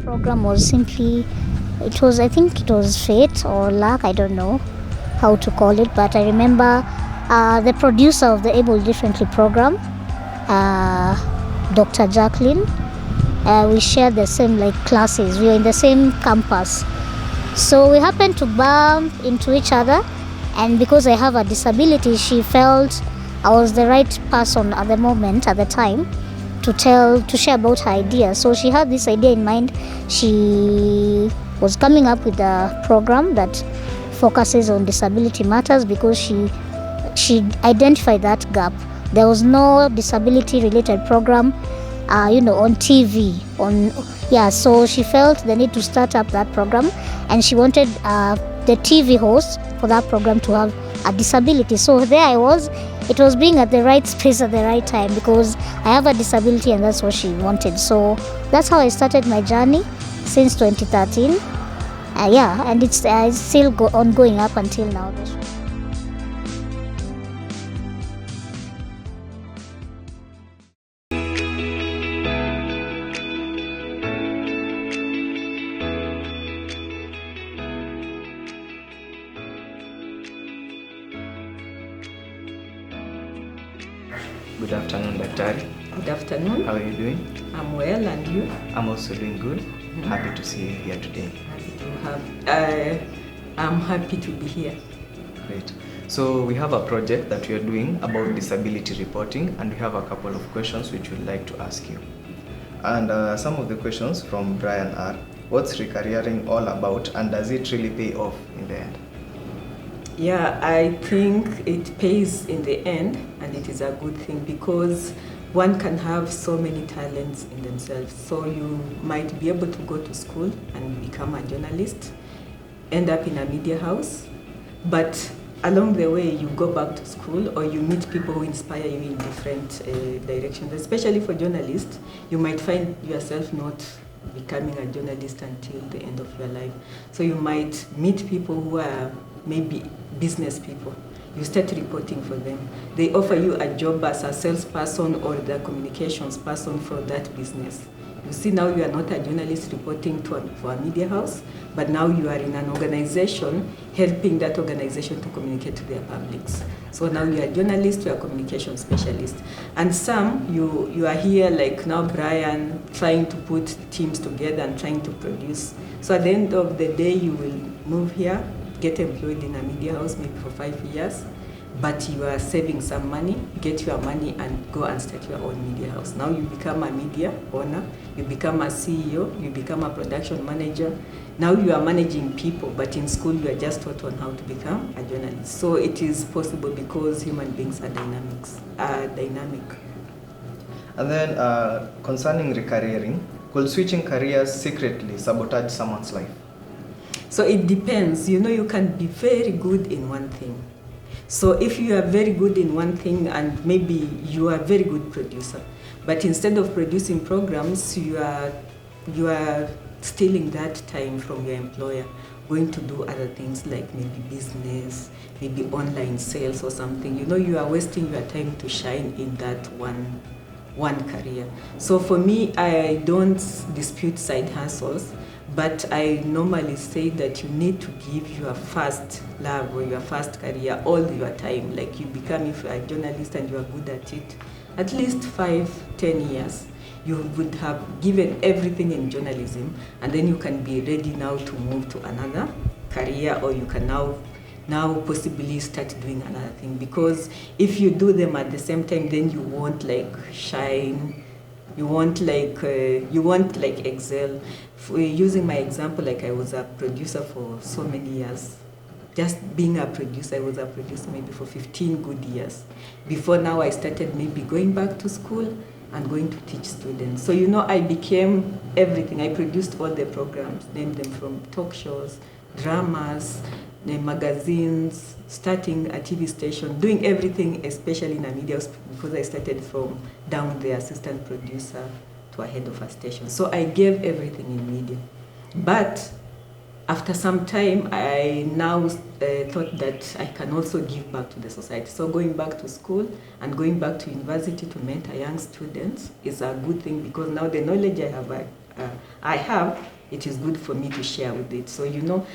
program was simply, I think it was fate or luck, I don't know how to call it, but I remember the producer of the Able Differently program, Dr.Jackline, we shared the same classes, we were in the same campus. So we happened to bump into each other, and because I have a disability, she felt I was the right person at the time, to share about her idea. So she had this idea in mind. She was coming up with a program that focuses on disability matters because she identified that gap. There was no disability related program on TV. So she felt the need to start up that program, and she wanted the TV host for that program to have a disability. So there I was. It was being at the right space at the right time because I have a disability, and that's what she wanted. So that's how I started my journey since 2013. And it's still ongoing up until now. Good afternoon, Daktari. Good afternoon. How are you doing? I'm well, and you? I'm also doing good. Happy to see you here today. I'm happy to be here. Great. So we have a project that we are doing about disability reporting, and we have a couple of questions which we'd like to ask you. And some of the questions from Brian are, what's Recareering all about, and does it really pay off in the end? Yeah, I think it pays in the end, and it is a good thing because one can have so many talents in themselves. So you might be able to go to school and become a journalist, end up in a media house, but along the way you go back to school or you meet people who inspire you in different directions. Especially for journalists, you might find yourself not becoming a journalist until the end of your life. So you might meet people who are maybe business people. You start reporting for them. They offer you a job as a salesperson or the communications person for that business. You see, now you are not a journalist reporting for a media house, but now you are in an organization helping that organization to communicate to their publics. So now you are a journalist, you are a communication specialist. And some, you are here like now Brian, trying to put teams together and trying to produce. So at the end of the day, you will move here, get employed in a media house maybe for 5 years, but you are saving some money, get your money and go and start your own media house. Now you become a media owner, you become a CEO, you become a production manager. Now you are managing people, but in school you are just taught on how to become a journalist. So it is possible because human beings are dynamic. And then concerning recareering, could switching careers secretly sabotage someone's life? So it depends. You can be very good in one thing. So if you are very good in one thing and maybe you are a very good producer, but instead of producing programs, you are stealing that time from your employer, going to do other things like maybe business, maybe online sales or something. You are wasting your time to shine in that one career. So for me, I don't dispute side hustles, but I normally say that you need to give your first love or your first career all your time. Like you become, if you are a journalist and you are good at it, at least 5-10 years, you would have given everything in journalism, and then you can be ready now to move to another career, or you can now possibly start doing another thing. Because if you do them at the same time, then you won't shine. You won't excel. Using my example, I was a producer for so many years. Just being a producer, I was a producer maybe for 15 good years. Before now, I started maybe going back to school and going to teach students. So I became everything. I produced all the programs, named them from talk shows, dramas, magazines, starting a TV station, doing everything, especially in a media, because I started from down the assistant producer to a head of a station. So I gave everything in media. But after some time, I now thought that I can also give back to the society. So going back to school and going back to university to mentor young students is a good thing, because now the knowledge I have I have, it is good for me to share with it. So, now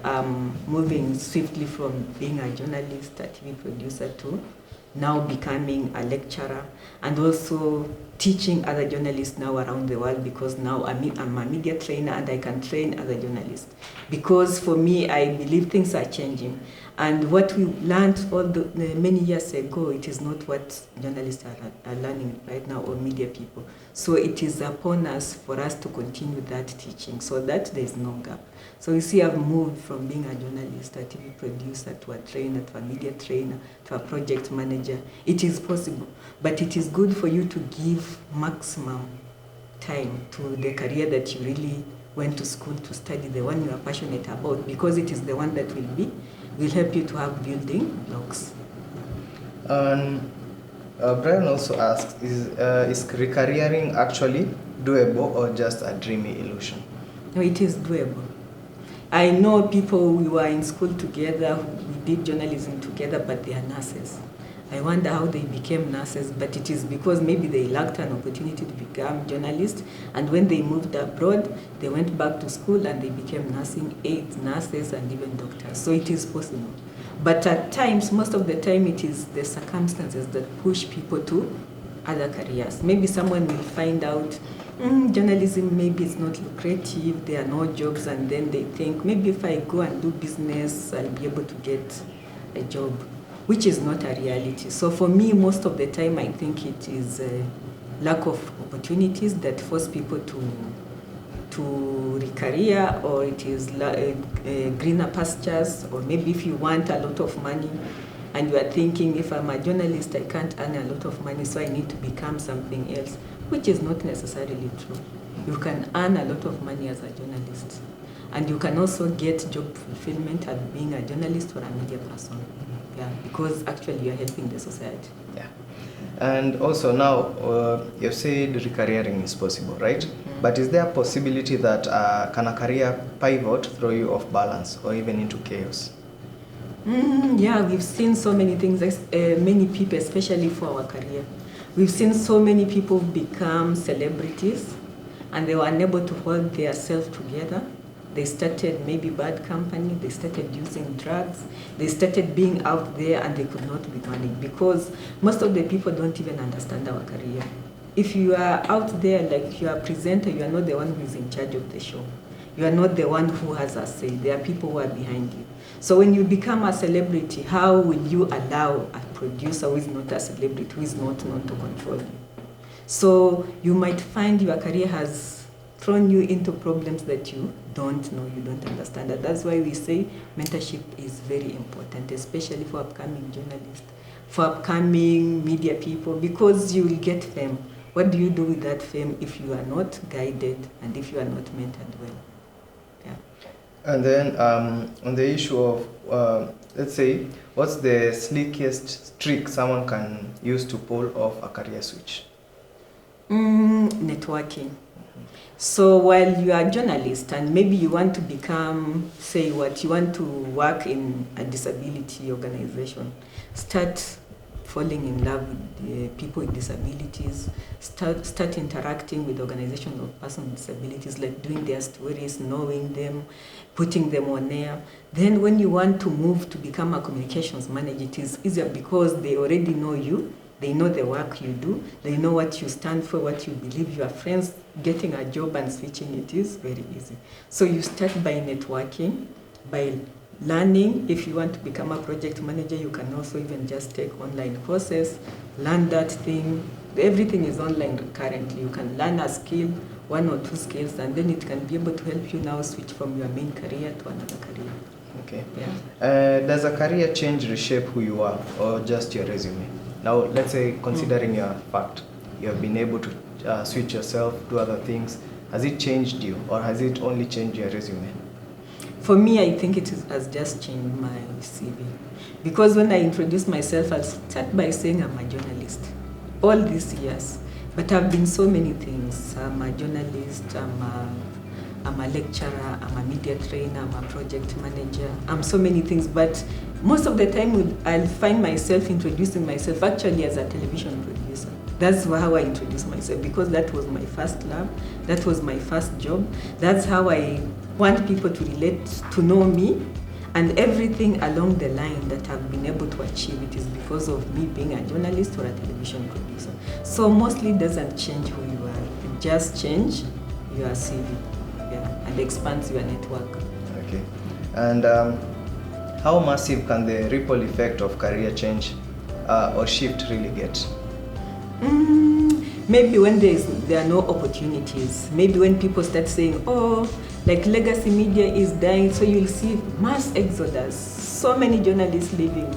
I'm moving swiftly from being a journalist, a TV producer, to now becoming a lecturer, and also teaching other journalists now around the world, because now I'm a media trainer and I can train other journalists. Because for me, I believe things are changing. And what we learned many years ago, it is not what journalists are learning right now, or media people. So it is upon us for us to continue that teaching, so that there is no gap. So you see, I've moved from being a journalist, a TV producer, to a trainer, to a media trainer, to a project manager. It is possible, but it is good for you to give maximum time to the career that you really went to school to study, the one you are passionate about, because it is the one that will help you to have building blocks. Brian also asks, is recareering actually doable or just a dreamy illusion? No, it is doable. I know people who were in school together, we did journalism together, but they are nurses. I wonder how they became nurses, but it is because maybe they lacked an opportunity to become journalists, and when they moved abroad, they went back to school and they became nursing aides, nurses, and even doctors. So it is possible. But at times, most of the time, it is the circumstances that push people to other careers. Maybe someone will find out journalism, maybe it's not lucrative, there are no jobs, and then they think, maybe if I go and do business, I'll be able to get a job, which is not a reality. So for me, most of the time, I think it is a lack of opportunities that force people to recareer, or it is greener pastures, or maybe if you want a lot of money and you are thinking, if I'm a journalist, I can't earn a lot of money, so I need to become something else, which is not necessarily true. You can earn a lot of money as a journalist, and you can also get job fulfillment as being a journalist or a media person. Yeah, because actually you're helping the society. Yeah. And also now, you've said recareering is possible, right? Mm-hmm. But is there a possibility that can a career pivot throw you off balance or even into chaos? Yeah, we've seen so many things, many people, especially for our career. We've seen so many people become celebrities and they were unable to hold their self together. They started maybe bad company, they started using drugs, they started being out there and they could not be managed, because most of the people don't even understand our career. If you are out there, like you are a presenter, you are not the one who is in charge of the show. You are not the one who has a say. There are people who are behind you. So when you become a celebrity, how will you allow a producer who is not a celebrity, who is not known, to control you? So you might find your career has thrown you into problems that you don't know, you don't understand. And that's why we say mentorship is very important, especially for upcoming journalists, for upcoming media people, because you will get fame. What do you do with that fame if you are not guided and if you are not mentored well? Yeah. And then on the issue of, let's say, what's the slickest trick someone can use to pull off a career switch? Networking. So while you are a journalist and maybe you want to become, say what, you want to work in a disability organization, start falling in love with people with disabilities, start interacting with organizations of persons with disabilities, like doing their stories, knowing them, putting them on air. Then when you want to move to become a communications manager, it is easier because they already know you, they know the work you do, they know what you stand for, what you believe. Your friends, getting a job and switching it is very easy. So you start by networking, by learning. If you want to become a project manager, you can also even just take online courses, learn that thing. Everything is online currently. You can learn a skill, 1 or 2 skills, and then it can be able to help you now switch from your main career to another career. Okay. Yeah. Does a career change reshape who you are, or just your resume? Now, let's say, considering your fact, you have been able to switch yourself, do other things. Has it changed you, or has it only changed your resume? For me, I think has just changed my CV. Because when I introduce myself, I'll start by saying I'm a journalist. All these years. But I've been so many things. I'm a journalist, I'm a lecturer, I'm a media trainer, I'm a project manager. I'm so many things, but most of the time I'll find myself introducing myself actually as a television producer. That's how I introduce myself, because that was my first love, that was my first job. That's how I want people to relate, to know me, and everything along the line that I've been able to achieve, it is because of me being a journalist or a television producer. So mostly it doesn't change who you are, it just change your CV, and expands your network. Okay. And how massive can the ripple effect of career change or shift really get? Maybe when there are no opportunities. Maybe when people start saying, oh, like legacy media is dying, so you'll see mass exodus. So many journalists leaving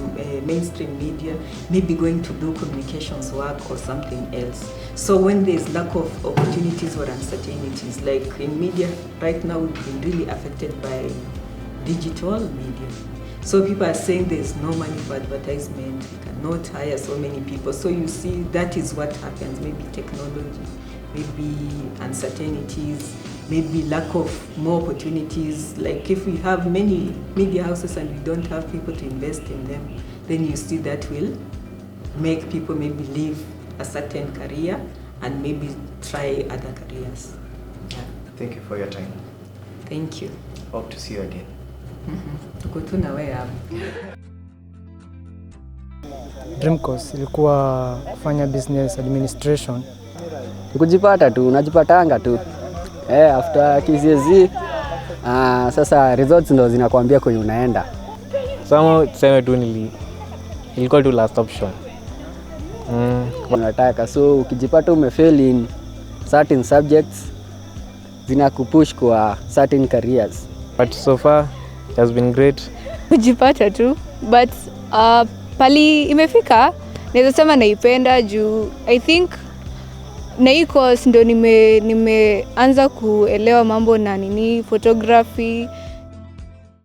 mainstream media, maybe going to do communications work or something else. So when there's lack of opportunities or uncertainties, like in media right now, we've been really affected by digital media. So people are saying there's no money for advertisement, we cannot hire so many people. So you see, that is what happens. Maybe technology, maybe uncertainties, maybe lack of more opportunities. Like if we have many media houses and we don't have people to invest in them, then you see that will make people maybe leave a certain career and maybe try other careers. Yeah. Thank you for your time. Thank you. Hope to see you again. Tuko tu na wewe hapa. Dream course ilikuwa kufanya business administration. Kujipata tu, unajipatanga tu. After KCSE, sasa results ndo zinakuambia kwenye unaenda. Tuseme tu ilikuwa tu last option. Unataka, so ukijipata umefail in certain subjects, zinakupush kwa certain careers. But so far it has been great. Kujipata tu, but pali imefika, naweza sema naipenda juu I think na hii course ndo nimeanza kuelewa mambo na photography,